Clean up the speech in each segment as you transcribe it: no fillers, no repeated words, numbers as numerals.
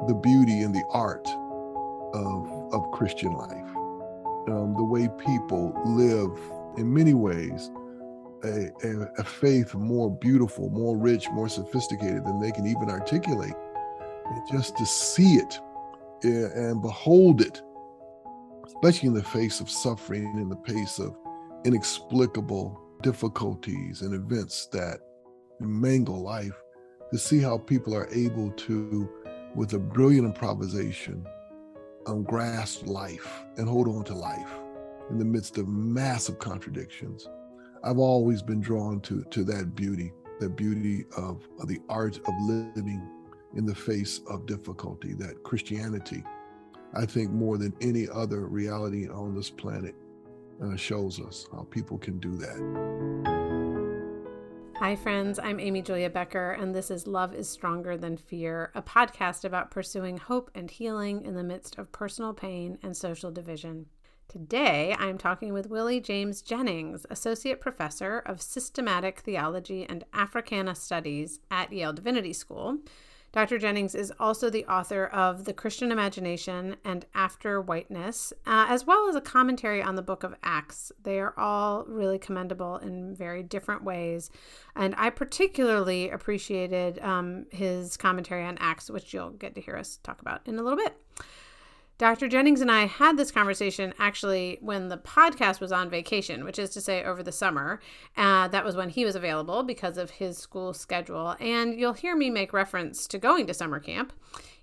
the beauty and the art of Christian life. The way people live, in many ways, a faith more beautiful, more rich, more sophisticated than they can even articulate. And just to see it and behold it, especially in the face of suffering, in the face of inexplicable difficulties and events that mangle life, to see how people are able to, with a brilliant improvisation, grasp life and hold on to life in the midst of massive contradictions. I've always been drawn to that beauty of the art of living in the face of difficulty, that Christianity, I think more than any other reality on this planet, shows us how people can do that. Hi friends, I'm Amy Julia Becker, and this is Love is Stronger Than Fear, a podcast about pursuing hope and healing in the midst of personal pain and social division. Today, I'm talking with Willie James Jennings, Associate Professor of Systematic Theology and Africana Studies at Yale Divinity School. Dr. Jennings is also the author of The Christian Imagination and After Whiteness, as well as a commentary on the book of Acts. They are all really commendable in very different ways. And I particularly appreciated his commentary on Acts, which you'll get to hear us talk about in a little bit. Dr. Jennings and I had this conversation actually when the podcast was on vacation, which is to say over the summer. That was when he was available because of his school schedule. And you'll hear me make reference to going to summer camp,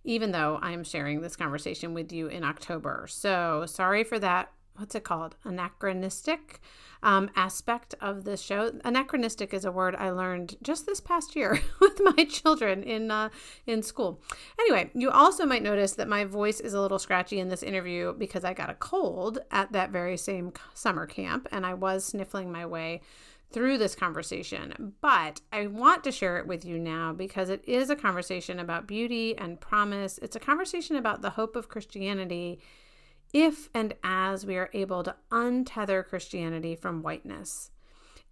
even though I'm sharing this conversation with you in October. So sorry for that. What's it called? Anachronistic aspect of this show. Anachronistic is a word I learned just this past year with my children in school. Anyway, you also might notice that my voice is a little scratchy in this interview because I got a cold at that very same summer camp, and I was sniffling my way through this conversation. But I want to share it with you now because it is a conversation about beauty and promise. It's a conversation about the hope of Christianity if and as we are able to untether Christianity from whiteness,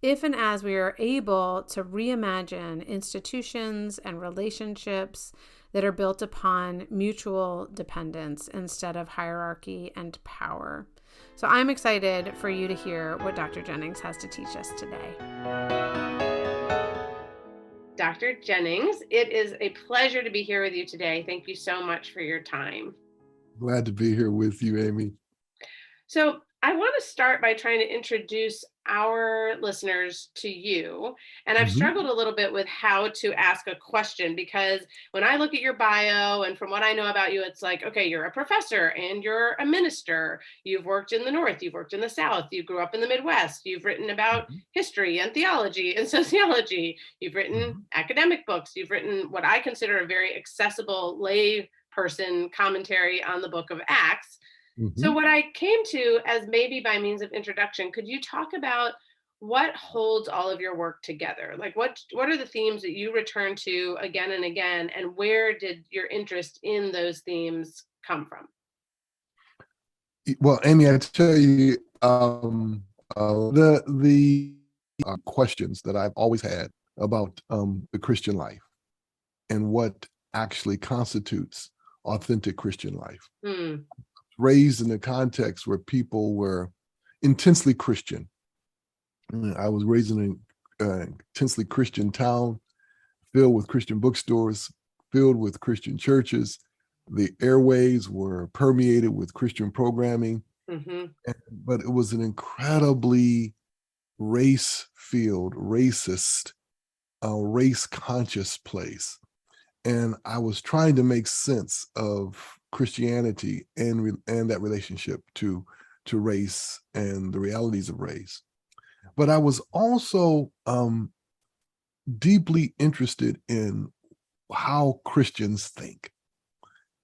if and as we are able to reimagine institutions and relationships that are built upon mutual dependence instead of hierarchy and power. So I'm excited for you to hear what Dr. Jennings has to teach us today. Dr. Jennings, it is a pleasure to be here with you today. Thank you so much for your time. Glad to be here with you, Amy. So I want to start by trying to introduce our listeners to you. And I've struggled a little bit with how to ask a question because when I look at your bio and from what I know about you, it's like, okay, you're a professor and you're a minister. You've worked in the North, you've worked in the South, you grew up in the Midwest, you've written about history and theology and sociology, you've written academic books, you've written what I consider a very accessible lay person commentary on the book of Acts. So what I came to as maybe by means of introduction, could you talk about what holds all of your work together? Like what are the themes that you return to again and again, and where did your interest in those themes come from? Well, Amy, I tell you, the questions that I've always had about the Christian life and what actually constitutes authentic Christian life. Raised in a context where people were intensely Christian. I was raised in an intensely Christian town, filled with Christian bookstores, filled with Christian churches. The airways were permeated with Christian programming, but it was an incredibly race-filled, racist, race-conscious place. And I was trying to make sense of Christianity and that relationship to race and the realities of race. But I was also deeply interested in how Christians think.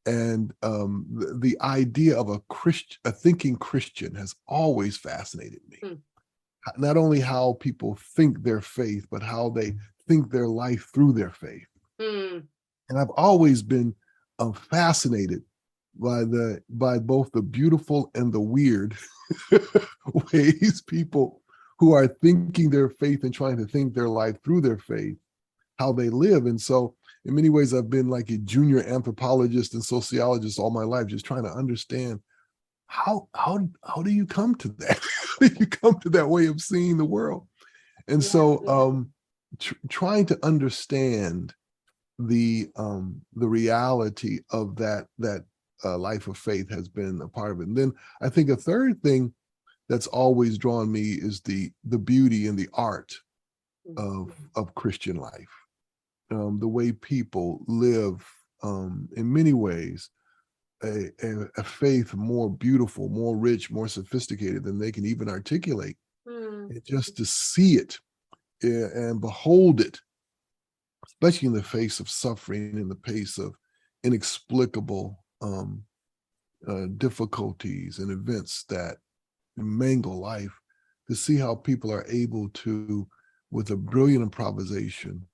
And the idea of a thinking Christian has always fascinated me. Not only how people think their faith, but how they think their life through their faith. And I've always been fascinated by both the beautiful and the weird ways people who are thinking their faith and trying to think their life through their faith how they live. And so in many ways, I've been like a junior anthropologist and sociologist all my life, just trying to understand how do you come to that? How do you come to that way of seeing the world? And so trying to understand the reality of that life of faith has been a part of it. And then I think a third thing that's always drawn me is the beauty and the art of Christian life. The way people live, in many ways, a faith more beautiful, more rich, more sophisticated than they can even articulate. And just to see it and behold it, especially in the face of suffering, in the face of inexplicable difficulties and events that mangle life, to see how people are able to, with a brilliant improvisation,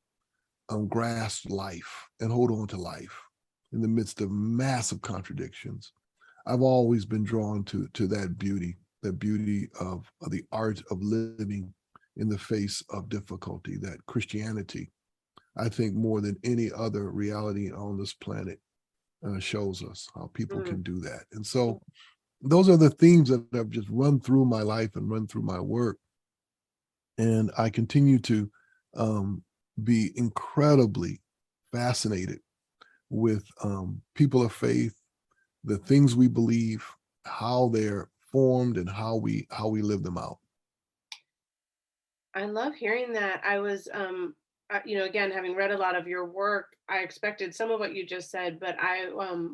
grasp life and hold on to life in the midst of massive contradictions. I've always been drawn to that beauty of the art of living in the face of difficulty, that Christianity, I think more than any other reality on this planet, shows us how people can do that. And so those are the themes that have just run through my life and run through my work. And I continue to be incredibly fascinated with people of faith, the things we believe, how they're formed, and how we live them out. I love hearing that. I was, again, having read a lot of your work, I expected some of what you just said, but I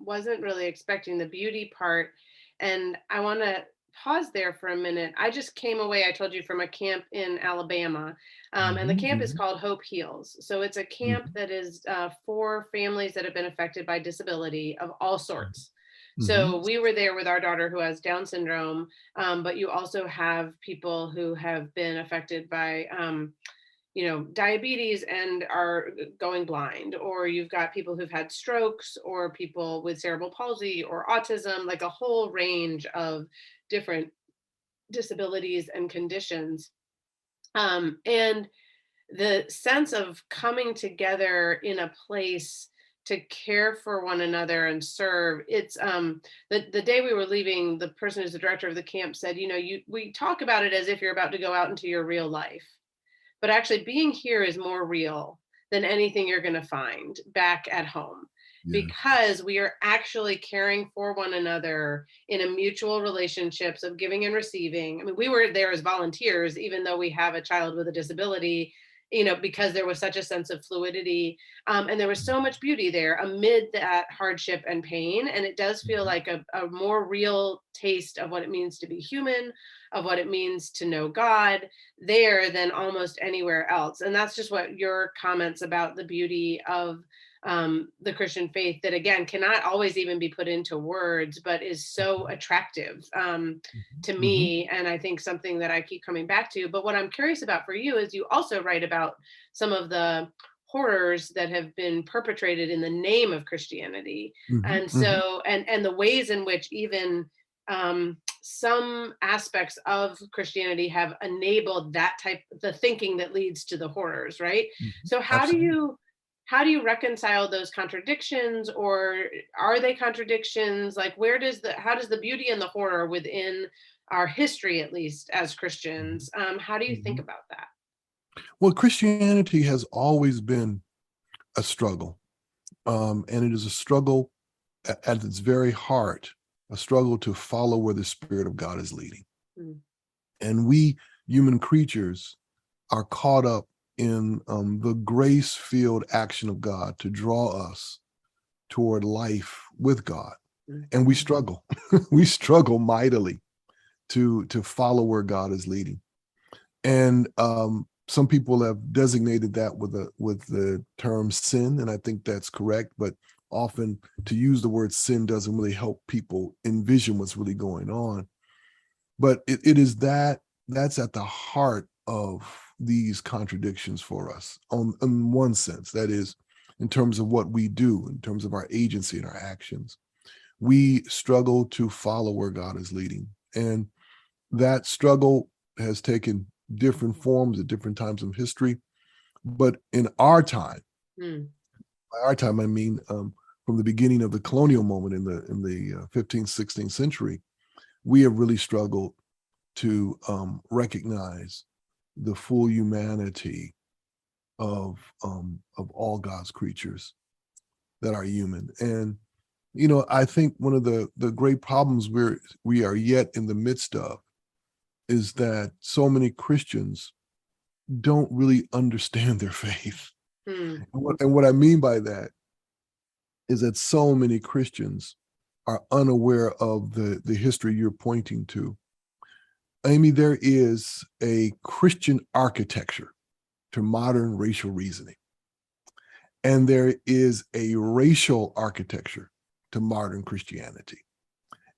wasn't really expecting the beauty part. And I want to pause there for a minute. I just came away, I told you, from a camp in Alabama. And the camp is called Hope Heals. So it's a camp that is for families that have been affected by disability of all sorts. So we were there with our daughter who has Down syndrome, but you also have people who have been affected by, diabetes and are going blind, or you've got people who've had strokes, or people with cerebral palsy or autism, like a whole range of different disabilities and conditions. And the sense of coming together in a place to care for one another and serve. It's the day we were leaving, the person who's the director of the camp said, we talk about it as if you're about to go out into your real life, but actually being here is more real than anything you're going to find back at home. Because we are actually caring for one another in a mutual relationships of giving and receiving. I mean, we were there as volunteers, even though we have a child with a disability, because there was such a sense of fluidity. And there was so much beauty there amid that hardship and pain. And it does feel like a more real taste of what it means to be human, of what it means to know God there than almost anywhere else. And that's just what your comments about the beauty of the Christian faith, that again cannot always even be put into words, but is so attractive to me, and I think something that I keep coming back to. But what I'm curious about for you is you also write about some of the horrors that have been perpetrated in the name of Christianity, and so and the ways in which even some aspects of Christianity have enabled that type, the thinking that leads to the horrors, right? So how do you reconcile those contradictions, or are they contradictions? Like, how does the beauty and the horror within our history, at least as Christians, how do you think about that? Well, Christianity has always been a struggle, and it is a struggle at its very heart, a struggle to follow where the Spirit of God is leading. And we human creatures are caught up in the grace-filled action of God to draw us toward life with God. And we struggle. We struggle mightily to follow where God is leading. And some people have designated that with the term sin, and I think that's correct. But often to use the word sin doesn't really help people envision what's really going on. But it is that's at the heart of these contradictions for us, in one sense, that is, in terms of what we do, in terms of our agency and our actions. We struggle to follow where God is leading. And that struggle has taken different forms at different times of history. But in our time, Hmm. by our time I mean from the beginning of the colonial moment in the 15th, 16th century, we have really struggled to recognize the full humanity of all God's creatures that are human. And I think one of the great problems we are yet in the midst of is that so many Christians don't really understand their faith. Hmm. And what I mean by that is that so many Christians are unaware of the history you're pointing to. Amy, there is a Christian architecture to modern racial reasoning, and there is a racial architecture to modern Christianity.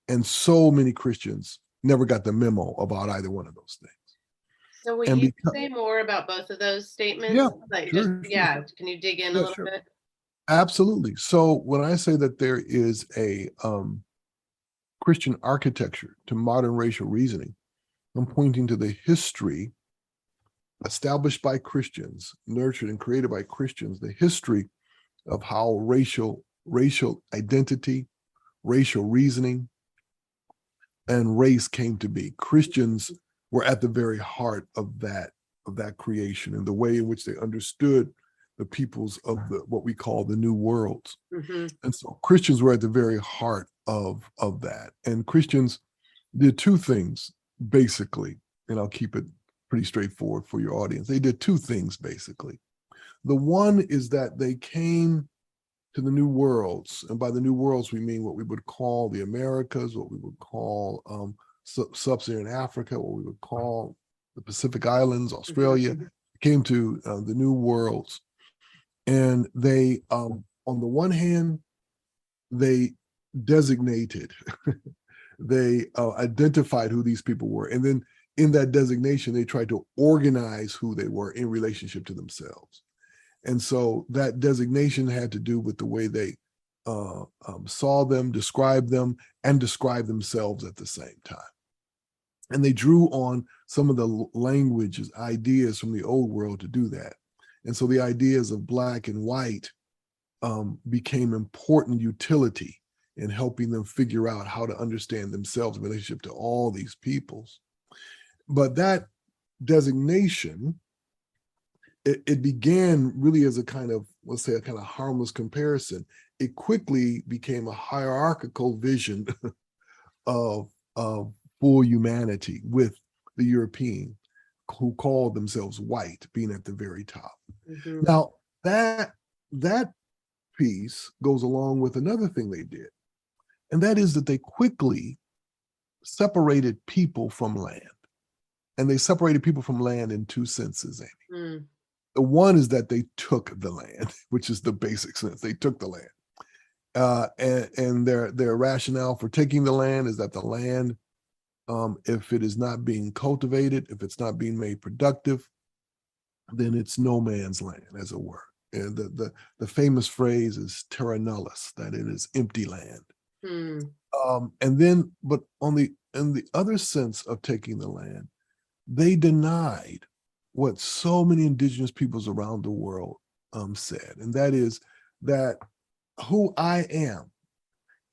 And so many Christians never got the memo about either one of those things. So will And you because, say more about both of those statements? yeah, Like just, sure, sure, yeah, can you dig in a yeah, little sure, bit? absolutely. So when I say that there is a Christian architecture to modern racial reasoning, I'm pointing to the history established by Christians, nurtured and created by Christians, the history of how racial identity, racial reasoning, and race came to be. Christians were at the very heart of that creation and the way in which they understood the peoples of what we call the new worlds. Mm-hmm. And so Christians were at the very heart of that. And Christians did two things basically, and I'll keep it pretty straightforward for your audience. They did two things basically. The one is that they came to the new worlds, and by the new worlds we mean what we would call the Americas, what we would call sub-Saharan Africa, what we would call the Pacific Islands, Australia. Mm-hmm. Came to the new worlds, and they, on the one hand, they designated, they identified who these people were, and then in that designation, they tried to organize who they were in relationship to themselves. And so that designation had to do with the way they saw them, described them, and described themselves at the same time. And they drew on some of the languages, ideas from the old world to do that. And so the ideas of black and white became important utility in helping them figure out how to understand themselves in relationship to all these peoples. But that designation, it began really as a kind of, let's say, a kind of harmless comparison. It quickly became a hierarchical vision of full humanity, with the European, who called themselves white, being at the very top. Mm-hmm. Now, that piece goes along with another thing they did, and that is that they quickly separated people from land. And they separated people from land in two senses, Amy. Mm. The one is that they took the land, which is the basic sense. They took the land. And their rationale for taking the land is that the land, if it is not being cultivated, if it's not being made productive, then it's no man's land, as it were. And the famous phrase is terra nullius, that it is empty land. Mm. And then, but in the other sense of taking the land, they denied what so many indigenous peoples around the world said, and that is that who I am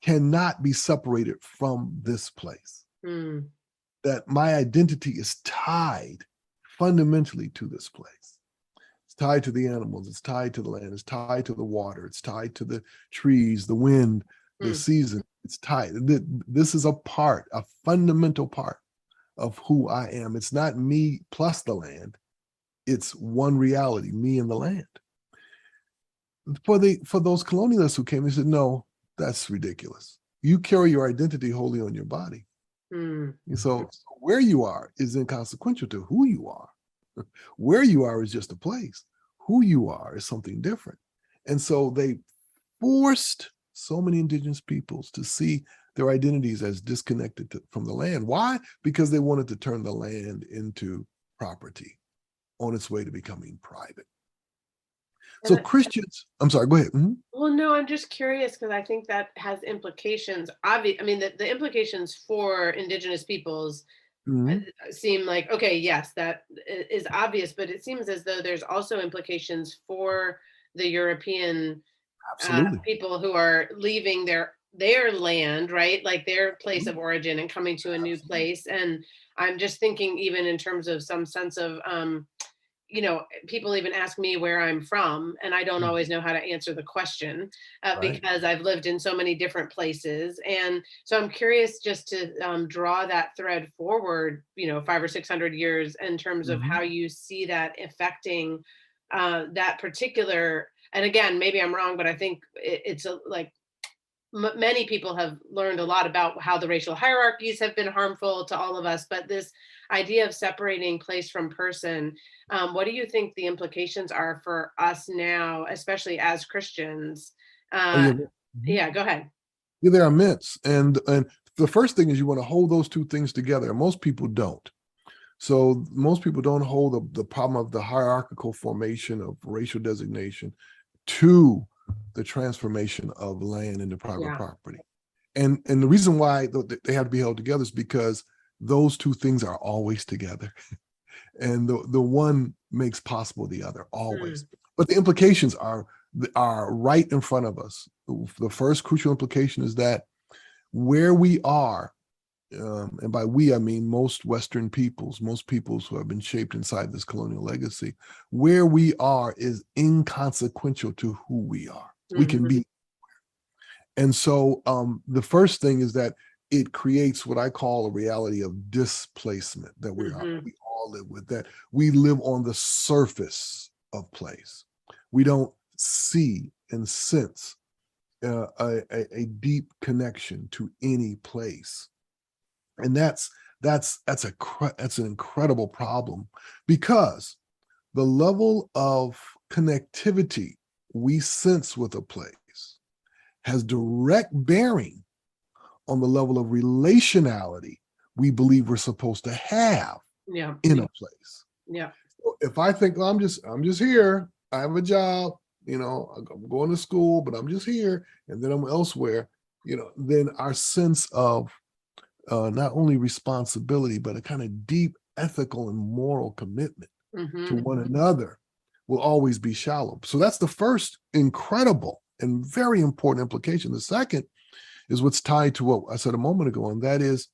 cannot be separated from this place. Mm. That my identity is tied fundamentally to this place. It's tied to the animals, it's tied to the land, it's tied to the water, it's tied to the trees, the wind, the season. It's tied. This is a fundamental part of who I am. It's not me plus the land. It's one reality, me and the land. For those colonialists who came, they said, no, that's ridiculous. You carry your identity wholly on your body. Mm. And so where you are is inconsequential to who you are. Where you are is just a place. Who you are is something different. And so they forced so many indigenous peoples to see their identities as disconnected from the land. Why? Because they wanted to turn the land into property on its way to becoming private. So Christians, I'm sorry, go ahead. Mm-hmm. Well, no, I'm just curious because I think that has implications. I mean, the implications for indigenous peoples Mhm. seem like, okay, yes, that is obvious, but it seems as though there's also implications for the European Absolutely. people who are leaving their land, right? Like their place Mhm. of origin and coming to a new Absolutely. place. And I'm just thinking, even in terms of some sense of people even ask me where I'm from, and I don't always Mhm. know how to answer the question Right. because I've lived in so many different places. And so I'm curious just to draw that thread forward, 500 or 600 years in terms of how Mhm. you see that affecting that particular. And again, maybe I'm wrong, but I think it's like many people have learned a lot about how the racial hierarchies have been harmful to all of us, but this idea of separating place from person, what do you think the implications are for us now, especially as Christians? Oh, Uh, yeah. Mhm. yeah, go ahead. Yeah, they're immense. And the first thing is you want to hold those two things together. And most people don't. So most people don't hold the problem of the hierarchical formation of racial designation to the transformation of land into private Yeah. property. And the reason why they have to be held together is because those two things are always together. And the one makes possible the other always. Mm, But the implications are right in front of us. The first crucial implication is that where we are, and by we I mean most Western peoples, most peoples who have been shaped inside this colonial legacy, where we are is inconsequential to who we are. We can mhm, be. And so the first thing is that it creates what I call a reality of displacement that mhm. we all live with, that we live on the surface of place. We don't see and sense a deep connection to any place. And that's an incredible problem because the level of connectivity we sense with a place has direct bearing on the level of relationality we believe we're supposed to have Yeah, in a place. yeah, So if I think, well, I'm just here, I have a job, I'm going to school, but I'm just here, and then I'm elsewhere, then our sense of not only responsibility, but a kind of deep ethical and moral commitment to mhm, one another will always be shallow. So that's the first incredible and very important implication. The second is what's tied to what I said a moment ago, and that is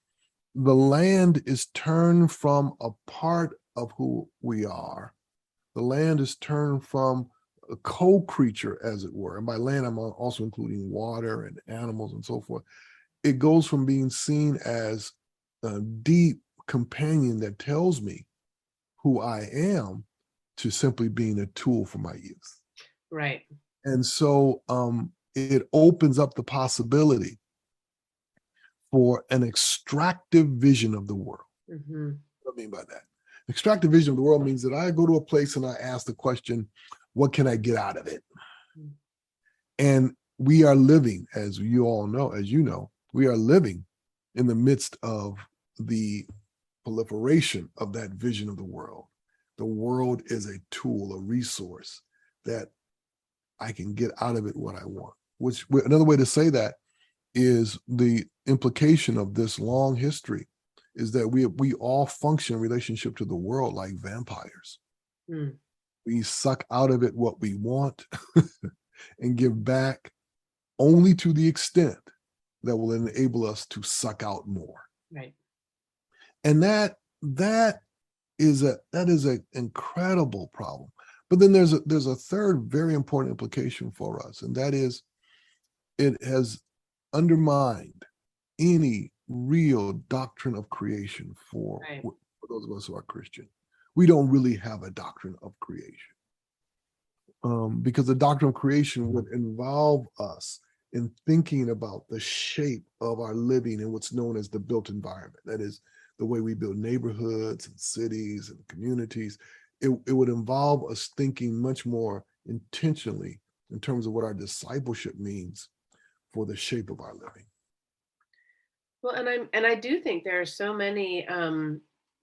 the land is turned from a part of who we are. The land is turned from a co-creature, as it were. And by land, I'm also including water and animals and so forth. It goes from being seen as a deep companion that tells me who I am to simply being a tool for my use. right. And so it opens up the possibility for an extractive vision of the world. Mhm, What do I mean by that? Extractive vision of the world means that I go to a place and I ask the question, what can I get out of it? mm, And we are living, as you all know, as you know, we are living in the midst of the proliferation of that vision of the world. The world is a tool, a resource that I can get out of it what I want. Which another way to say that is the implication of this long history is that we all function in relationship to the world like vampires. mm, We suck out of it what we want and give back only to the extent that will enable us to suck out more. right. And that is an incredible problem. But then there's a third very important implication for us, and that is it has undermined any real doctrine of creation Right. for those of us who are Christian. We don't really have a doctrine of creation because the doctrine of creation would involve us in thinking about the shape of our living in what's known as the built environment. That is the way we build neighborhoods and cities and communities. It would involve us thinking much more intentionally in terms of what our discipleship means for the shape of our living. Well, and I do think there are so many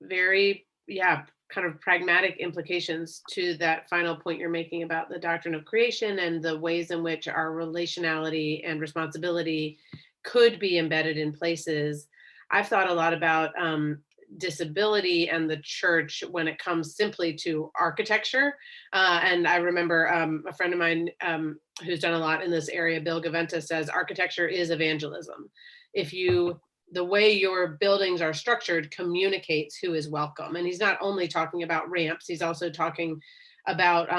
very, yeah, kind of pragmatic implications to that final point you're making about the doctrine of creation and the ways in which our relationality and responsibility could be embedded in places. I've thought a lot about disability and the church when it comes simply to architecture. And I remember a friend of mine who's done a lot in this area, Bill Gaventa, says architecture is evangelism. The way your buildings are structured communicates who is welcome. And he's not only talking about ramps, he's also talking about,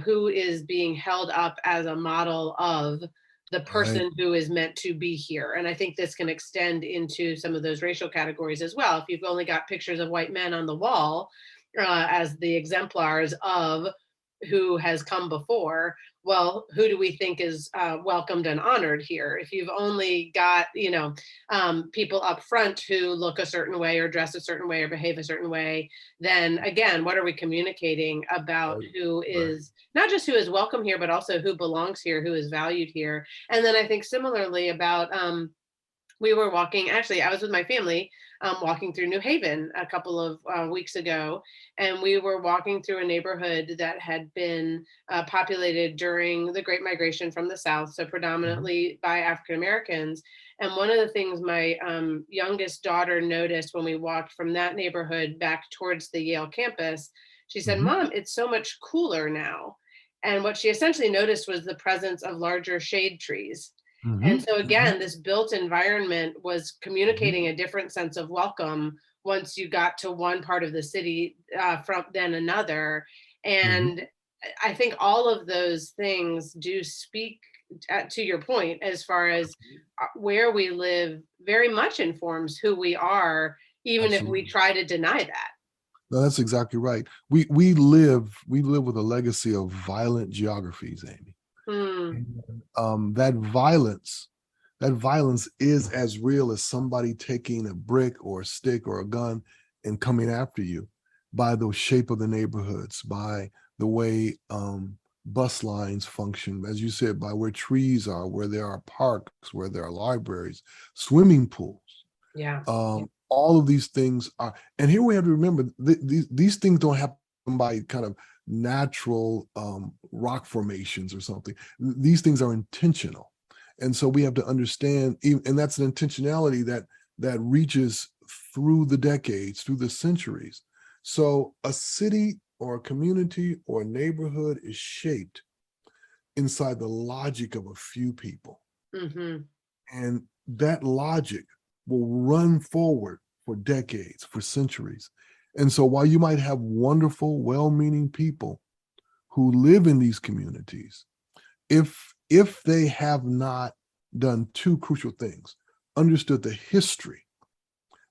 who is being held up as a model of the person who is meant to be here. And I think this can extend into some of those racial categories as well. If you've only got pictures of white men on the wall as the exemplars of who has come before, well, who do we think is welcomed and honored here? If you've only got, people up front who look a certain way or dress a certain way or behave a certain way, then again, what are we communicating about who is not just who is welcome here, but also who belongs here, who is valued here? And then I think similarly about, we were walking, actually, I was with my family walking through New Haven a couple of weeks ago, and we were walking through a neighborhood that had been populated during the Great Migration from the South, so predominantly by African Americans. And one of the things my youngest daughter noticed when we walked from that neighborhood back towards the Yale campus, she said, "Mom, it's so much cooler now." And what she essentially noticed was the presence of larger shade trees. And so again, this built environment was communicating a different sense of welcome once you got to one part of the city from then another. And I think all of those things do speak to your point, as far as where we live very much informs who we are, even if we try to deny that. No, that's exactly right. We live with a legacy of violent geographies, Amy. That violence is as real as somebody taking a brick or a stick or a gun and coming after you, by the shape of the neighborhoods, by the way bus lines function, as you said, by where trees are, where there are parks, where there are libraries, swimming pools. All of these things are, and here we have to remember, these things don't happen by kind of natural rock formations or something. These things are intentional. And so we have to understand, and that's an intentionality that reaches through the decades, through the centuries. So a city or a community or a neighborhood is shaped inside the logic of a few people. And that logic will run forward for decades, for centuries. And so while you might have wonderful, well-meaning people who live in these communities, if they have not done two crucial things: understood the history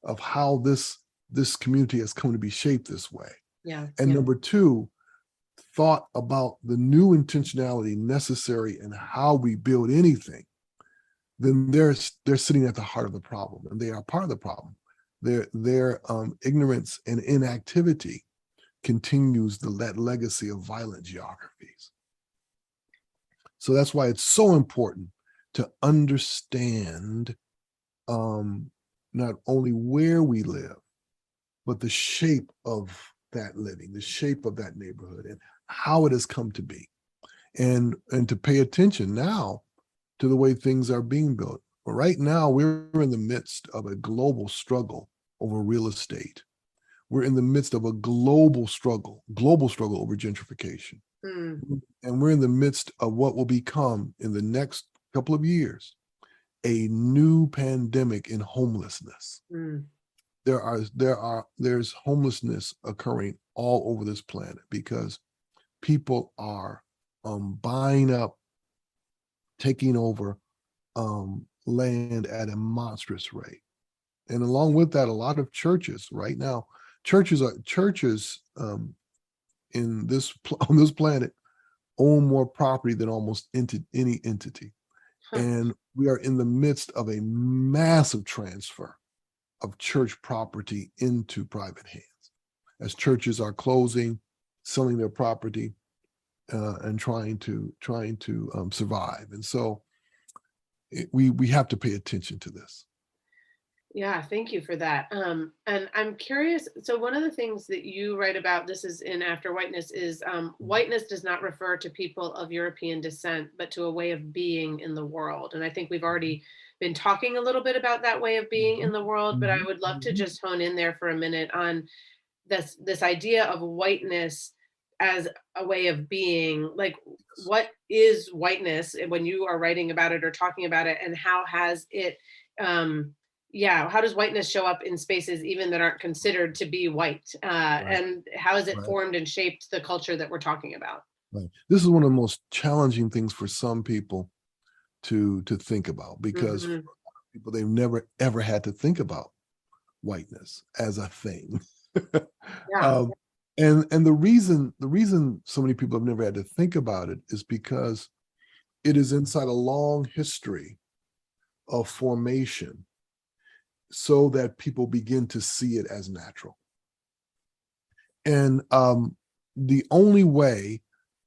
of how this community has come to be shaped this way, and number two, thought about the new intentionality necessary in how we build anything, then they're sitting at the heart of the problem, and they are part of the problem. Their ignorance and inactivity continues that legacy of violent geographies. So that's why it's so important to understand not only where we live, but the shape of that living, the shape of that neighborhood, and how it has come to be, and to pay attention now to the way things are being built. Right now, we're in the midst of a global struggle over real estate. We're in the midst of a global struggle over gentrification. And we're in the midst of what will become, in the next couple of years, a new pandemic in homelessness. There's homelessness occurring all over this planet because people are buying up, taking over land at a monstrous rate. And along with that, a lot of churches right now, churches on this planet own more property than almost any entity. And we are in the midst of a massive transfer of church property into private hands, as churches are closing, selling their property, and trying to survive. And so we have to pay attention to this. Yeah, thank you for that. And I'm curious. So one of the things that you write about, this is in After Whiteness, is whiteness does not refer to people of European descent, but to a way of being in the world. And I think we've already been talking a little bit about that way of being in Mhm, the world, but I mhm, would love to mhm. just hone in there for a minute on this idea of whiteness as a way of being. Like, what is whiteness when you are writing about it or talking about it, and how has it yeah, how does whiteness show up in spaces even that aren't considered to be white, Right, and how has it right, formed and shaped the culture that we're talking about? right. This is one of the most challenging things for some people to think about, because for Hmm. a lot of people, they've never ever had to think about whiteness as a thing. Yeah. um, and the reason so many people have never had to think about it is because it is inside a long history of formation, so that people begin to see it as natural. And the only way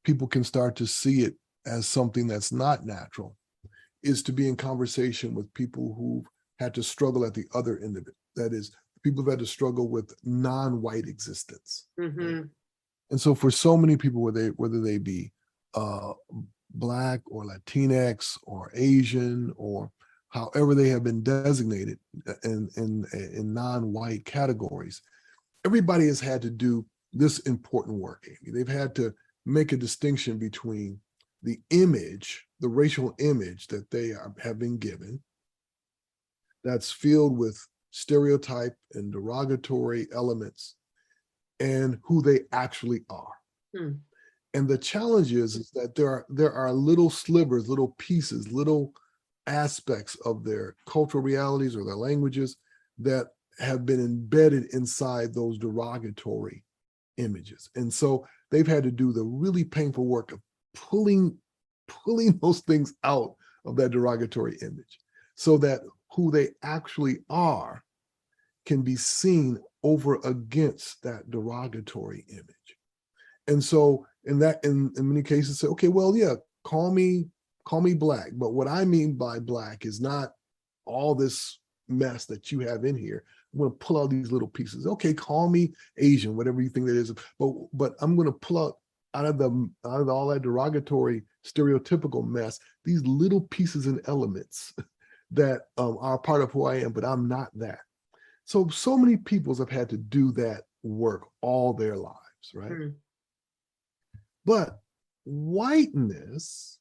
people can start to see it as something that's not natural is to be in conversation with people who've had to struggle at the other end of it. That is, people have had to struggle with non-white existence. Right? Hmm. And so for so many people, whether they be uh, Black or Latinx or Asian or however they have been designated in non-white categories, everybody has had to do this important work, Amy. They've had to make a distinction between the image, the racial image that have been given, that's filled with stereotype and derogatory elements, and who they actually are. Hmm. And the challenge is that there are little slivers, little pieces, little aspects of their cultural realities or their languages that have been embedded inside those derogatory images. And so they've had to do the really painful work of pulling pulling those things out of that derogatory image, so that who they actually are can be seen over against that derogatory image. And so in many cases say, okay, well, yeah, call me Black, but what I mean by Black is not all this mess that you have in here. I'm going to pull out these little pieces. Okay, call me Asian, whatever you think that is, but I'm going to pull out of all that derogatory stereotypical mess these little pieces and elements that are part of who I am, but I'm not that. So many peoples have had to do that work all their lives, right? Hmm. But whiteness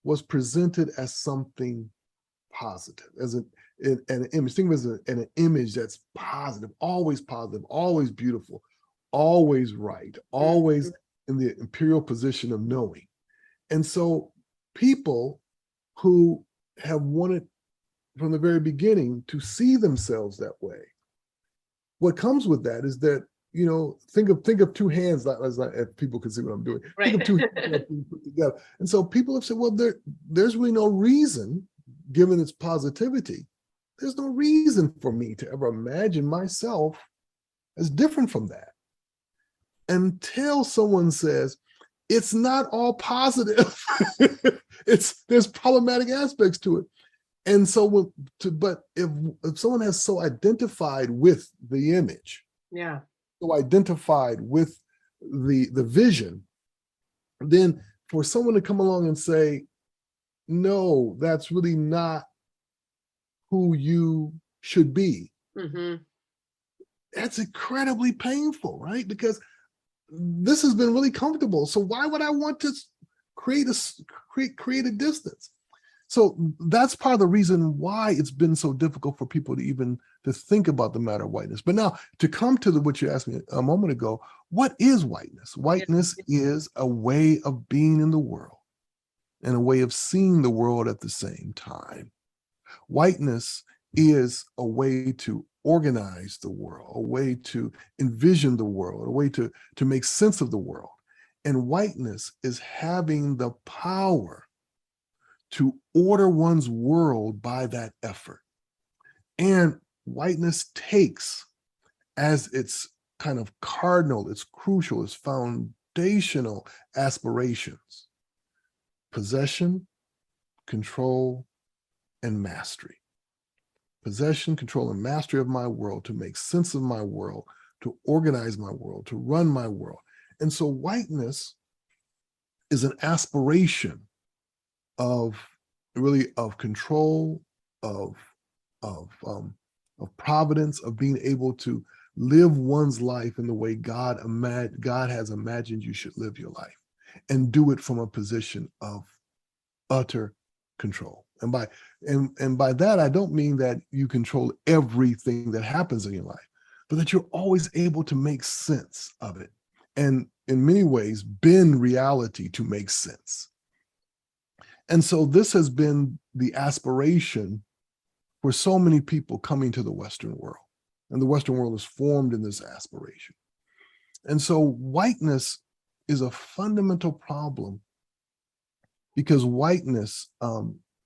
was presented as something positive, as an image. Think of it as an image that's positive, always beautiful, always right, always Hmm. in the imperial position of knowing. And so people who have wanted from the very beginning to see themselves that way, what comes with that is that, think of two hands, if people can see what I'm doing. Think Right. of two hands that are being put together. And so people have said, well, there's really no reason, given its positivity, there's no reason for me to ever imagine myself as different from that, until someone says it's not all positive. There's problematic aspects to it. And so but if someone has so identified with the image, Yeah. so identified with the vision, then for someone to come along and say, no, that's really not who you should be, Hmm. that's incredibly painful, right? Because this has been really comfortable. So why would I want to create a distance? So that's part of the reason why it's been so difficult for people to think about the matter of whiteness. But now to come to what you asked me a moment ago, what is whiteness? Yeah. Whiteness is a way of being in the world and a way of seeing the world at the same time. Whiteness is a way to organize the world, a way to envision the world, a way to make sense of the world. And whiteness is having the power to order one's world by that effort. And whiteness takes as its kind of cardinal, its crucial, its foundational aspirations: possession, control, and mastery. possession, control, and mastery of my world, to make sense of my world, to organize my world, to run my world. And so whiteness is an aspiration of really of control, of of um, of providence, of being able to live one's life in the way God has imagined you should live your life, and do it from a position of utter control. And by that, I don't mean that you control everything that happens in your life, but that you're always able to make sense of it, and in many ways bend reality to make sense. And so this has been the aspiration for so many people coming to the Western world. And the Western world is formed in this aspiration. And so whiteness is a fundamental problem, because whiteness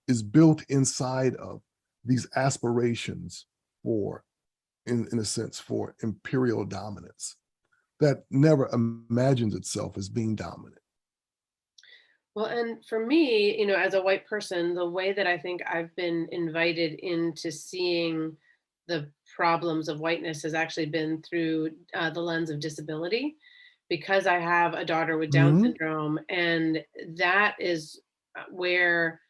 is built inside of these aspirations for, in a sense, for imperial dominance that never imagines itself as being dominant. Well, and for me, as a white person, the way that I think I've been invited into seeing the problems of whiteness has actually been through the lens of disability, because I have a daughter with Down Mhm. syndrome. And that is where,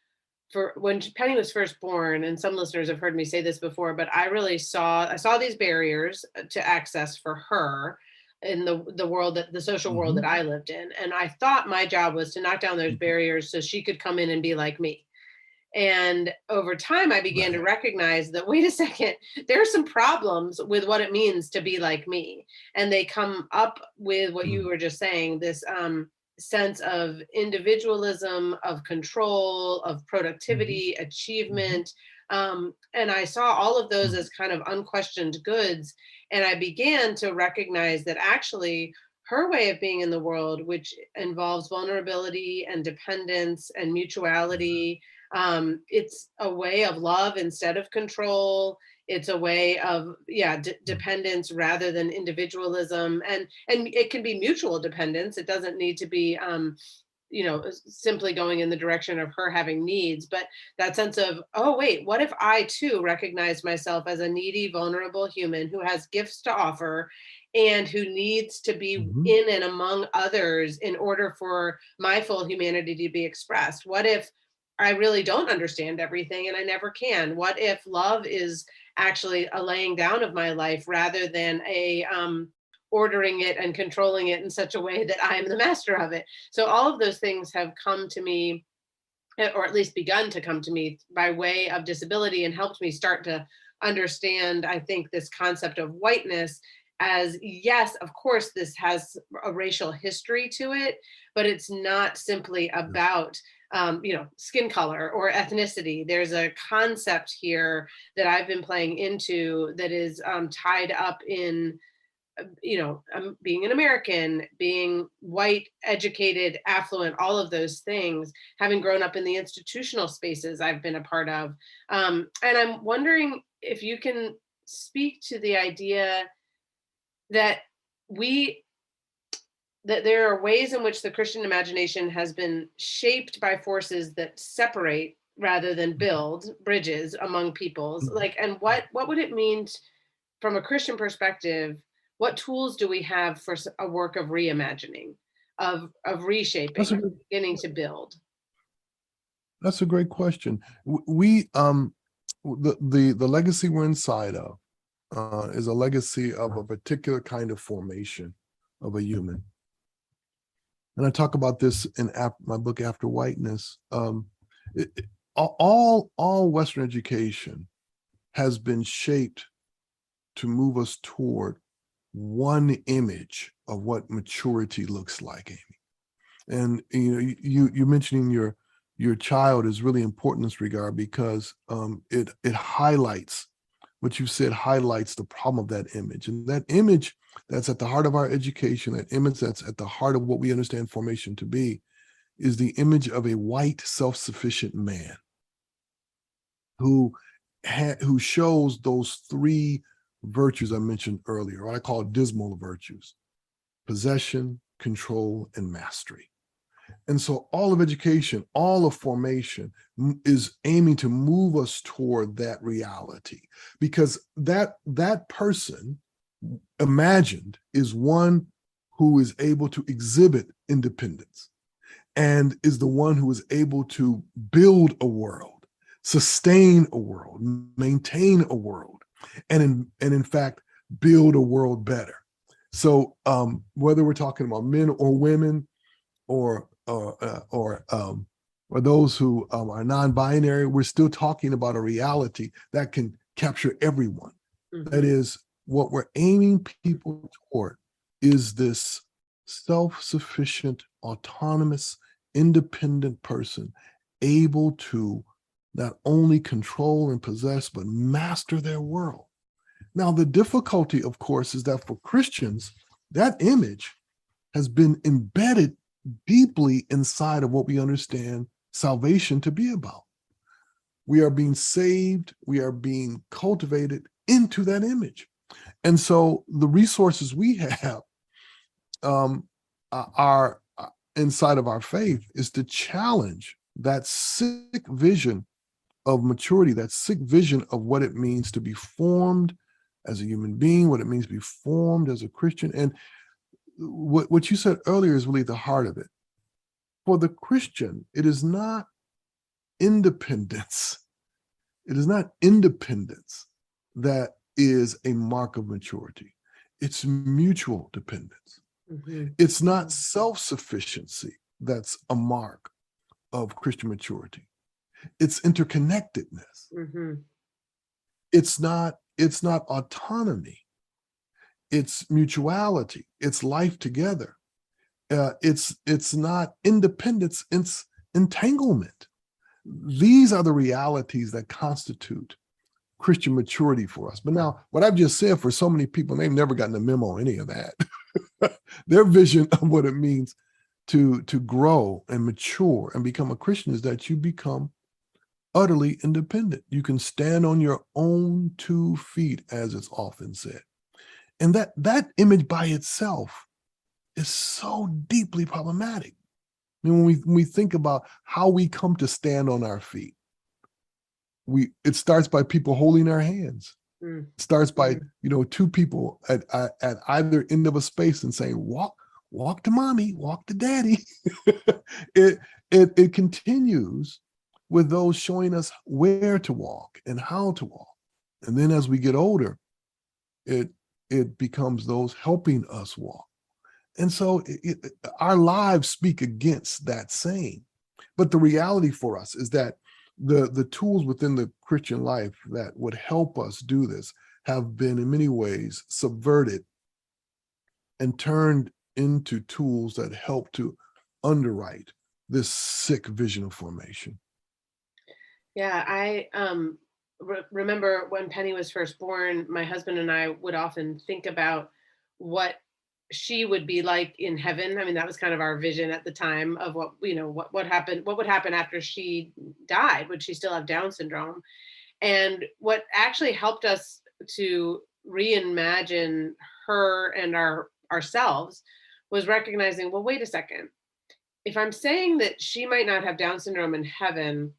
for when Penny was first born, and some listeners have heard me say this before, but I saw these barriers to access for her in the world, that the social world that Mhm. I lived in. And I thought my job was to knock down those Mhm. barriers so she could come in and be like me. And over time, I began to Right. recognize that, wait a second, there are some problems with what it means to be like me. And they come up with what you Mm. were just saying, this sense of individualism, of control, of Mhm. productivity, Mhm. achievement. And I saw all of those Mhm. as kind of unquestioned goods. And I began to recognize that actually, her way of being in the world, which involves vulnerability and dependence and mutuality, it's a way of love instead of control. It's a way of, yeah, Mhm. dependence rather than individualism. And it can be mutual dependence. It doesn't need to be simply going in the direction of her having needs, but that sense of, oh wait, what if I too recognize myself as a needy, vulnerable human who has gifts to offer, and who needs to be Mhm. in and among others in order for my full humanity to be expressed? What if I really don't understand everything and I never can? What if love is actually a laying down of my life rather than a ordering it and controlling it in such a way that I am the master of it? So all of those things have come to me, or at least begun to come to me, by way of disability, and helped me start to understand, I think, this concept of whiteness as, yes, of course, this has a racial history to it, but it's not simply Yes. about skin color or ethnicity. There's a concept here that I've been playing into that is tied up in being an American, being white, educated, affluent, all of those things, having grown up in the institutional spaces I've been a part of. And I'm wondering if you can speak to the idea that we that there are ways in which the Christian imagination has been shaped by forces that separate rather than build bridges among peoples. Mhm. Like, and what would it mean from a Christian perspective? What tools do we have for a work of reimagining, of That's reshaping, a of good, beginning to build? that's a great question. We the legacy we're inside of is a legacy of a particular kind of formation of a human. And I talk about this in my book After Whiteness. It, it- all Western education has been shaped to move us toward one image of what maturity looks like, Amy. And you mentioning your child is really important in this regard, because it highlights what you said, highlights the problem of that image. And that image that's at the heart of our education, that image that's at the heart of what we understand formation to be, is the image of a white, self-sufficient man who who shows those three virtues I mentioned earlier, what I call dismal virtues: possession, control, and mastery. And so all of education, all of formation is aiming to move us toward that reality, because that person imagined is one who is able to exhibit independence and is the one who is able to build a world, sustain a world, maintain a world, and in fact, build a world better. So whether we're talking about men or women, or those who are non-binary, we're still talking about a reality that can capture everyone. Mm-hmm. That is, what we're aiming people toward is this self-sufficient, autonomous, independent person able to not only control and possess, but master their world. Now, the difficulty, of course, is that for Christians, that image has been embedded deeply inside of what we understand salvation to be about. We are being saved, we are being cultivated into that image. And so the resources we have are inside of our faith is to challenge that sick vision of maturity, that sick vision of what it means to be formed as a human being, what it means to be formed as a Christian. And what you said earlier is really the heart of it. For the Christian, it is not independence. It is not independence that is a mark of maturity. It's mutual dependence. Mm-hmm. It's not self-sufficiency that's a mark of Christian maturity. It's interconnectedness. Mm-hmm. It's not autonomy. It's mutuality. It's life together. It's not independence. It's entanglement. These are the realities that constitute Christian maturity for us. But now, what I've just said, for so many people, they've never gotten a memo on any of that. Their vision of what it means to grow and mature and become a Christian is that you become utterly independent. You can stand on your own 2 feet, as it's often said. And that image by itself is so deeply problematic. I mean, when we think about how we come to stand on our feet, it starts by people holding our hands. It starts by 2 people at either end of a space and saying, walk to mommy, walk to daddy. It continues with those showing us where to walk and how to walk. And then as we get older, it becomes those helping us walk. And so our lives speak against that saying. But the reality for us is that the tools within the Christian life that would help us do this have been in many ways subverted and turned into tools that help to underwrite this sick vision of formation. Yeah, I remember when Penny was first born, my husband and I would often think about what she would be like in heaven. I mean, that was kind of our vision at the time of what would happen after she died. Would she still have Down syndrome? And what actually helped us to reimagine her and ourselves was recognizing, well, wait a second. If I'm saying that she might not have Down syndrome in heaven,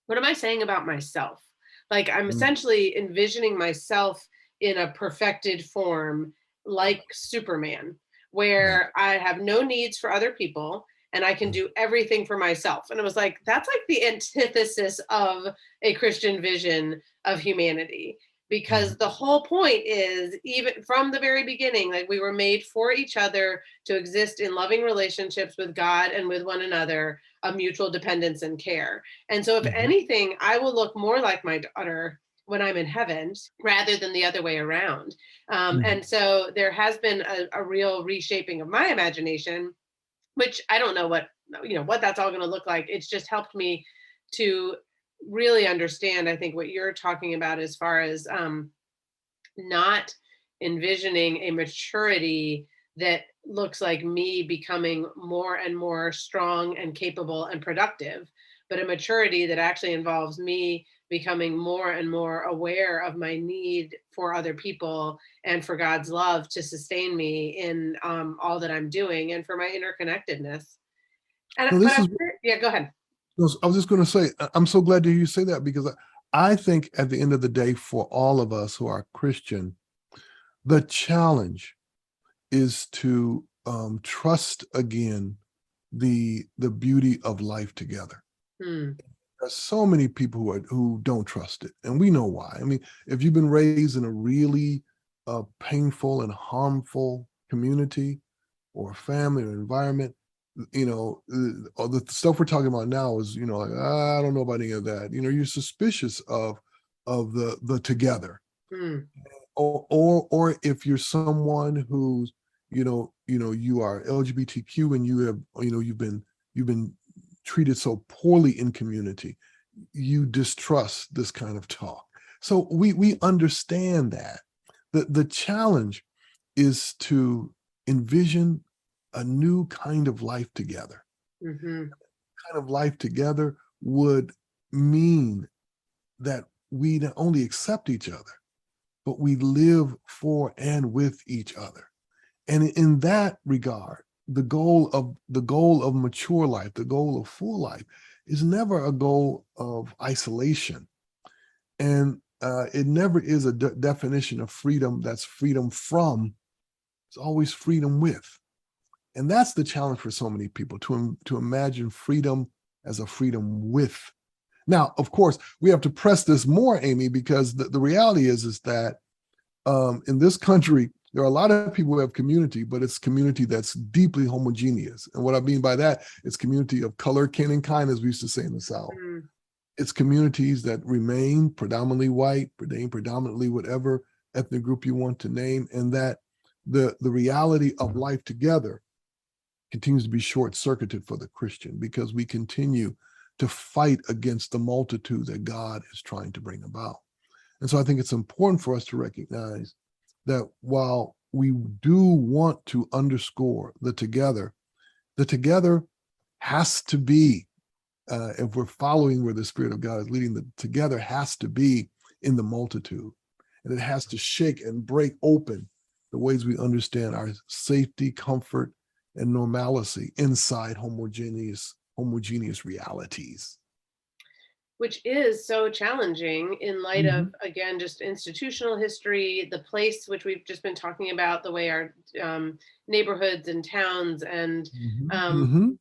what am I saying about myself? Like, I'm essentially envisioning myself in a perfected form, like Superman, where I have no needs for other people and I can do everything for myself. And it was like, that's like the antithesis of a Christian vision of humanity, because the whole point is, even from the very beginning, like, we were made for each other to exist in loving relationships with God and with one another, of mutual dependence and care. And so if anything, I will look more like my daughter when I'm in heaven rather than the other way around. And so there has been a real reshaping of my imagination, which I don't know what that's all going to look like. It's just helped me to really understand, I think, what you're talking about as far as not envisioning a maturity that looks like me becoming more and more strong and capable and productive, but a maturity that actually involves me becoming more and more aware of my need for other people and for God's love to sustain me in all that I'm doing, and for my interconnectedness. And No, but this is, yeah, go ahead. I was just going to say, I'm so glad to hear you say that, because I think at the end of the day, for all of us who are Christian, the challenge is to trust again the beauty of life together. Hmm. There's so many people who don't trust it, and we know why. I mean, if you've been raised in a really painful and harmful community or family or environment, all the stuff we're talking about now is, like, I don't know about any of that. You're suspicious of the together, Hmm. or if you're someone who's, you are LGBTQ and you've been treated so poorly in community, you distrust this kind of talk. So we understand that. The challenge is to envision a new kind of life together. Mm-hmm. Kind of life together would mean that we not only accept each other, but we live for and with each other. And in that regard, the goal of mature life, the goal of full life, is never a goal of isolation. And it never is a definition of freedom that's freedom from. It's always freedom with. And that's the challenge for so many people, to imagine freedom as a freedom with. Now, of course, we have to press this more, Amy, because the reality is that in this country, there are a lot of people who have community, but it's community that's deeply homogeneous. And what I mean by that, it's community of color, kin, and kind, as we used to say in the South. Mm. It's communities that remain predominantly white, remain predominantly whatever ethnic group you want to name, and that the reality of life together continues to be short-circuited for the Christian, because we continue to fight against the multitude that God is trying to bring about. And so I think it's important for us to recognize that while we do want to underscore the together has to be, if we're following where the Spirit of God is leading, the together has to be in the multitude. And it has to shake and break open the ways we understand our safety, comfort, and normalcy inside homogeneous realities. Which is so challenging in light of, again, just institutional history, the place which we've just been talking about, the way our neighborhoods and towns and Mm-hmm.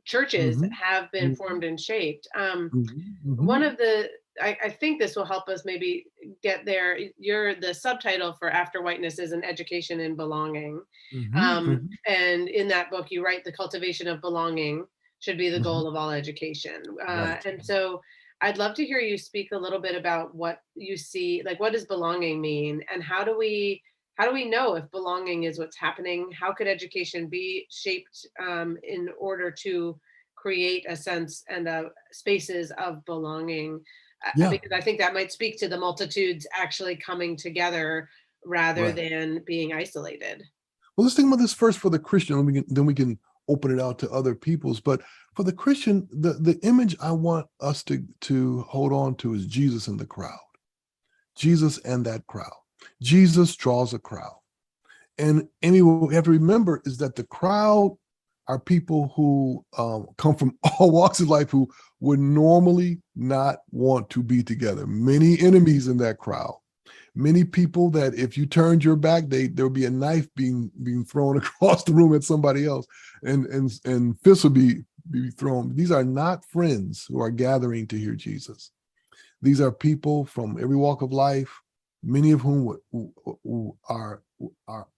churches Mm-hmm. have been formed and shaped. Mm-hmm. One of the I think this will help us maybe get there. The subtitle for After Whiteness is An Education in Belonging. Mm-hmm. And in that book, you write the cultivation of belonging should be the goal of all education. Right. And so I'd love to hear you speak a little bit about what you see, like, what does belonging mean, and how do we know if belonging is what's happening? How could education be shaped in order to create a sense and spaces of belonging? Yeah. Because I think that might speak to the multitudes actually coming together rather Right. than being isolated. Well, let's think about this first for the Christian, and then we can open it out to other peoples. But for the Christian, the image I want us to hold on to is Jesus in the crowd. Jesus and that crowd. Jesus draws a crowd. And Amy, what we have to remember is that the crowd are people who come from all walks of life, who would normally not want to be together. Many enemies in that crowd. Many people that if you turned your back, there would be a knife being thrown across the room at somebody else, and fists would be thrown. These are not friends who are gathering to hear Jesus. These are people from every walk of life, many of whom who are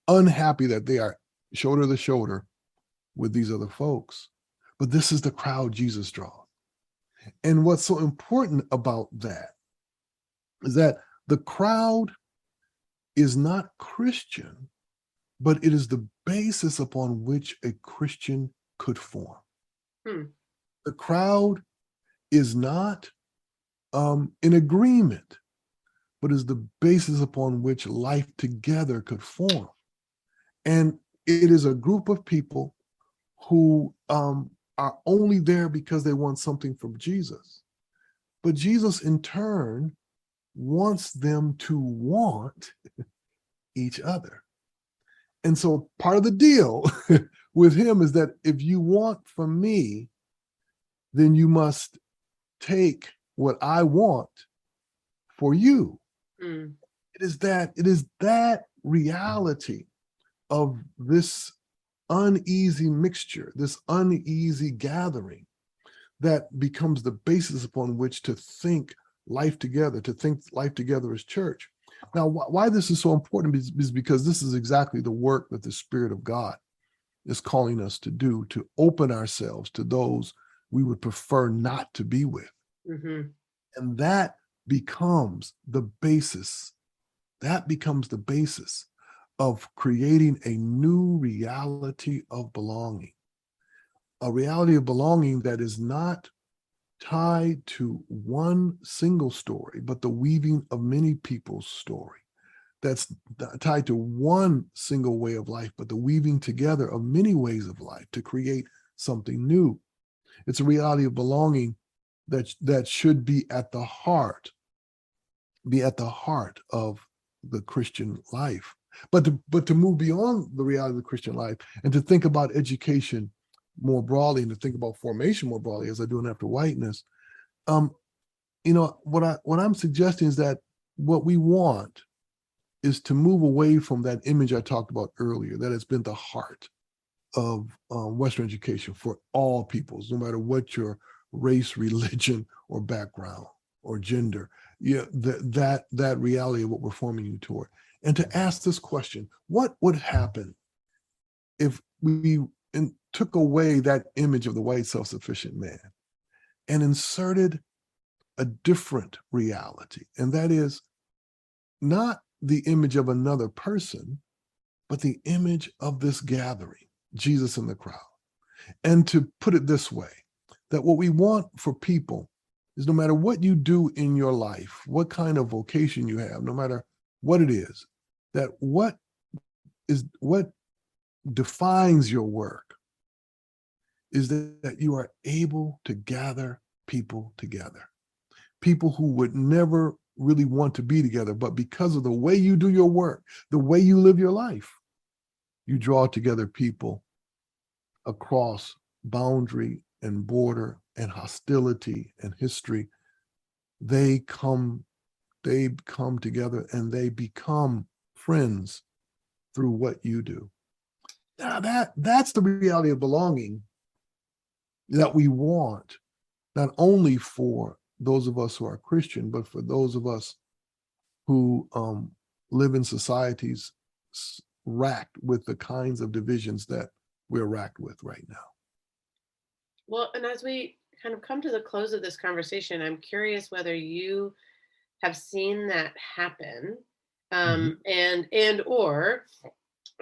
unhappy that they are shoulder to shoulder with these other folks. But this is the crowd Jesus draws. And what's so important about that is that the crowd is not Christian, but it is the basis upon which a Christian could form. Hmm. The crowd is not in agreement, but is the basis upon which life together could form. And it is a group of people who are only there because they want something from Jesus. But Jesus, in turn, wants them to want each other. And so part of the deal with him is that if you want from me, then you must take what I want for you. Mm. It is that reality of this uneasy mixture, this uneasy gathering, that becomes the basis upon which to think life together as church. Now, why this is so important is because this is exactly the work that the Spirit of God is calling us to do, to open ourselves to those we would prefer not to be with. Mm-hmm. And that becomes the basis. That becomes the basis of creating a new reality of belonging, a reality of belonging that is not tied to one single story, but the weaving of many people's story. That's tied to one single way of life, but the weaving together of many ways of life to create something new. It's a reality of belonging that should be at the heart of the Christian life. But to move beyond the reality of the Christian life and to think about education more broadly and to think about formation more broadly, as I do in After Whiteness, what I'm suggesting is that what we want is to move away from that image I talked about earlier, that has been the heart of Western education for all peoples, no matter what your race, religion, or background or gender. Yeah, that reality of what we're forming you toward, and to ask this question: what would happen if we took away that image of the white self-sufficient man and inserted a different reality? And that is not the image of another person, but the image of this gathering, Jesus in the crowd. And to put it this way, that what we want for people is, no matter what you do in your life, what kind of vocation you have, no matter what it is, that what defines your work is that you are able to gather people together. People who would never really want to be together, but because of the way you do your work, the way you live your life, you draw together people across boundary and border and hostility and history. They come together and they become friends through what you do. Now that's the reality of belonging that we want, not only for those of us who are Christian, but for those of us who live in societies racked with the kinds of divisions that we're racked with right now. Well, and as we kind of come to the close of this conversation, I'm curious whether you have seen that happen, and or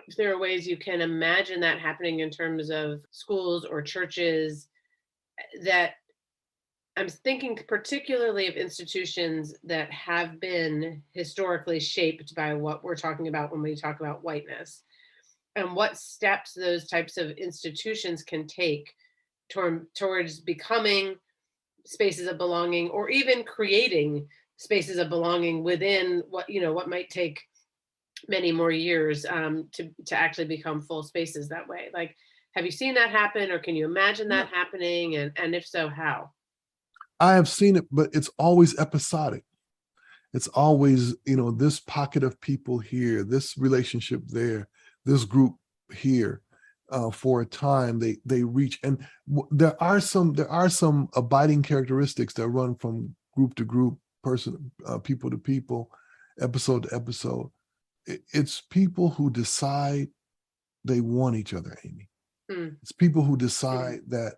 if there are ways you can imagine that happening in terms of schools or churches. That I'm thinking particularly of institutions that have been historically shaped by what we're talking about when we talk about whiteness, and what steps those types of institutions can take towards becoming spaces of belonging, or even creating spaces of belonging within what might take many more years to actually become full spaces that way. Like, have you seen that happen, or can you imagine that happening? And if so, how? I have seen it, but it's always episodic. It's always, this pocket of people here, this relationship there, this group here. For a time, they reach, and there are some abiding characteristics that run from group to group, people to people, episode to episode. It's people who decide they want each other, Amy. It's people who decide that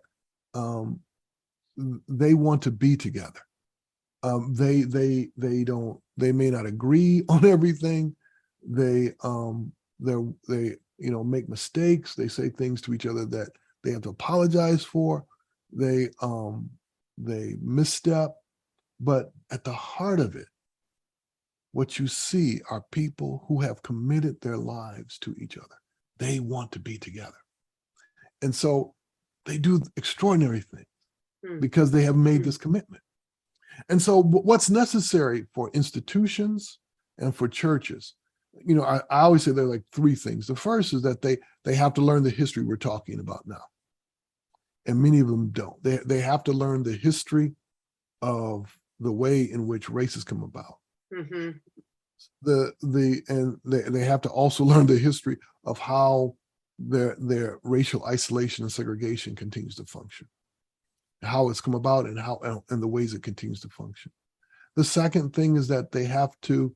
they want to be together. They may not agree on everything. They make mistakes. They say things to each other that they have to apologize for. They misstep, but at the heart of it, what you see are people who have committed their lives to each other. They want to be together. And so they do extraordinary things because they have made this commitment. And so what's necessary for institutions and for churches I always say there are like three things. The first is that they have to learn the history we're talking about now. And many of them don't. They have to learn the history of the way in which race has come about. Mm-hmm. They have to also learn the history of how their racial isolation and segregation continues to function, how it's come about, and the ways it continues to function. The second thing is that they have to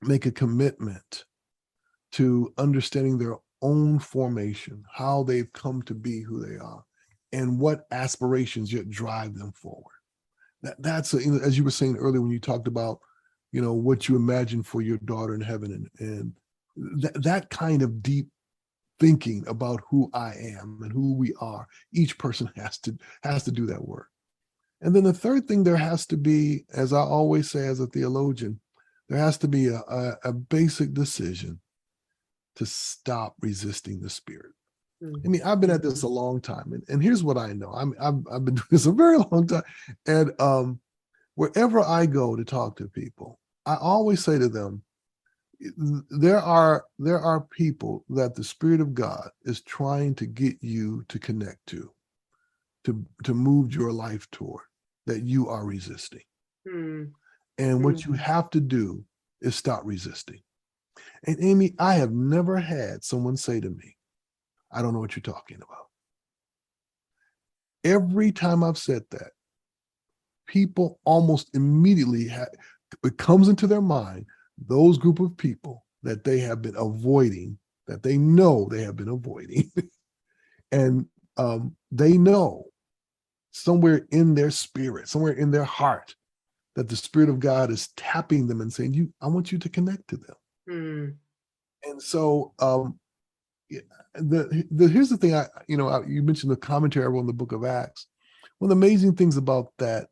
make a commitment to understanding their own formation, how they've come to be who they are, and what aspirations yet drive them forward. That's as you were saying earlier when you talked about, what you imagine for your daughter in heaven, and that kind of deep thinking about who I am and who we are. Each person has to do that work. And then the third thing, there has to be, as I always say as a theologian, there has to be a basic decision to stop resisting the Spirit. Mm-hmm. I mean, I've been at this a long time, and here's what I know. I've been doing this a very long time, and wherever I go to talk to people, I always say to them, there are people that the Spirit of God is trying to get you to connect to move your life toward, that you are resisting. Mm-hmm. And what you have to do is stop resisting. And Amy, I have never had someone say to me, I don't know what you're talking about. Every time I've said that, people almost immediately it comes into their mind, those group of people that they have been avoiding, that they know they have been avoiding. And they know somewhere in their spirit, somewhere in their heart, that the Spirit of God is tapping them and saying, I want you to connect to them. Mm-hmm. And so here's the thing, you mentioned the commentary I wrote in the book of Acts. One of the amazing things about that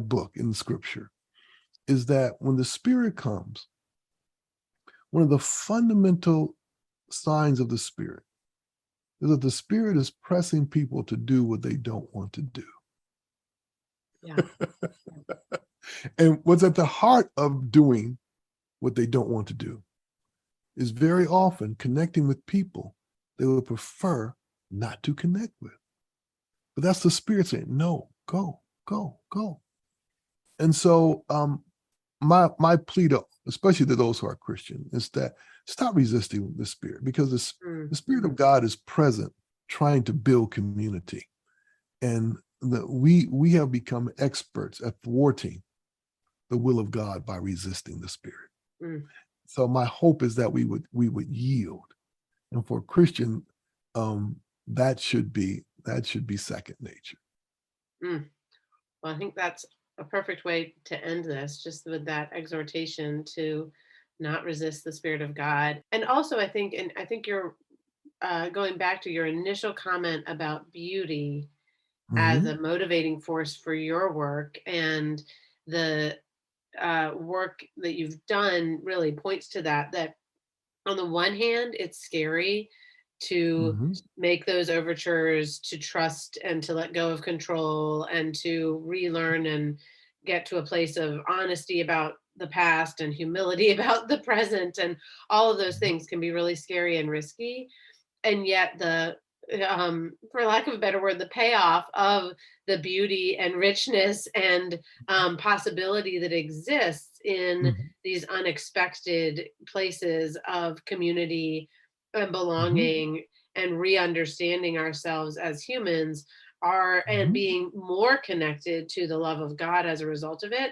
book in the scripture is that when the Spirit comes, one of the fundamental signs of the Spirit is that the Spirit is pressing people to do what they don't want to do. Yeah. And what's at the heart of doing what they don't want to do is very often connecting with people they would prefer not to connect with. But that's the Spirit saying, no, go, go, go. And so my plea to, especially to those who are Christian, is that stop resisting the Spirit, because the Spirit of God is present trying to build community. And we have become experts at thwarting the will of God by resisting the Spirit. So my hope is that we would yield. And for a Christian, that should be second nature. Well, I think that's a perfect way to end this, just with that exhortation to not resist the Spirit of God. And also, I think you're going back to your initial comment about beauty as a motivating force for your work, and the work that you've done really points to that on the one hand, it's scary to make those overtures, to trust and to let go of control, and to relearn and get to a place of honesty about the past and humility about the present. And all of those things can be really scary and risky. And yet for lack of a better word, the payoff of the beauty and richness and possibility that exists in these unexpected places of community and belonging and re-understanding ourselves as humans and being more connected to the love of God as a result of it.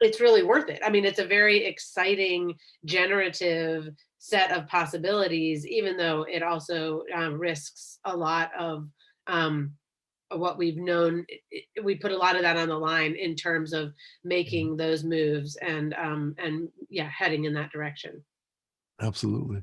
It's really worth it. I mean, it's a very exciting, generative set of possibilities, even though it also risks a lot of what we've known. We put a lot of that on the line in terms of making those moves and heading in that direction. Absolutely.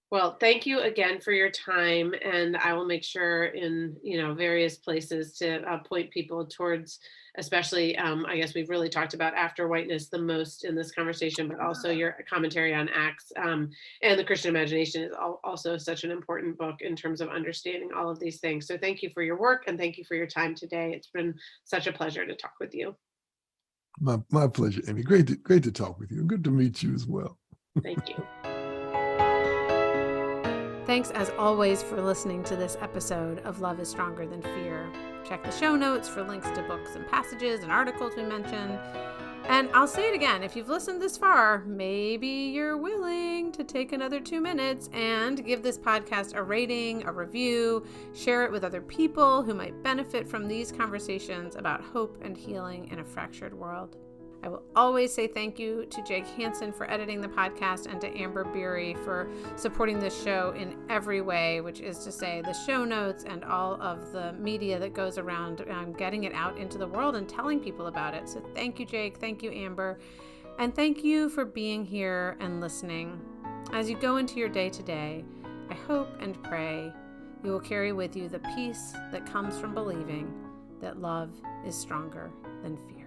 Well, thank you again for your time, and I will make sure in various places to point people towards, especially I guess we've really talked about After Whiteness the most in this conversation, but also your commentary on Acts and the Christian Imagination is also such an important book in terms of understanding all of these things. So thank you for your work, and thank you for your time today. It's been such a pleasure to talk with you. My pleasure, Amy. Great to talk with you. Good to meet you as well. Thank you. Thanks as always for listening to this episode of Love is Stronger Than Fear. Check the show notes for links to books and passages and articles we mentioned. And I'll say it again, if you've listened this far, maybe you're willing to take another 2 minutes and give this podcast a rating, a review, share it with other people who might benefit from these conversations about hope and healing in a fractured world. I will always say thank you to Jake Hansen for editing the podcast and to Amber Beery for supporting this show in every way, which is to say the show notes and all of the media that goes around getting it out into the world and telling people about it. So thank you, Jake. Thank you, Amber. And thank you for being here and listening. As you go into your day today, I hope and pray you will carry with you the peace that comes from believing that love is stronger than fear.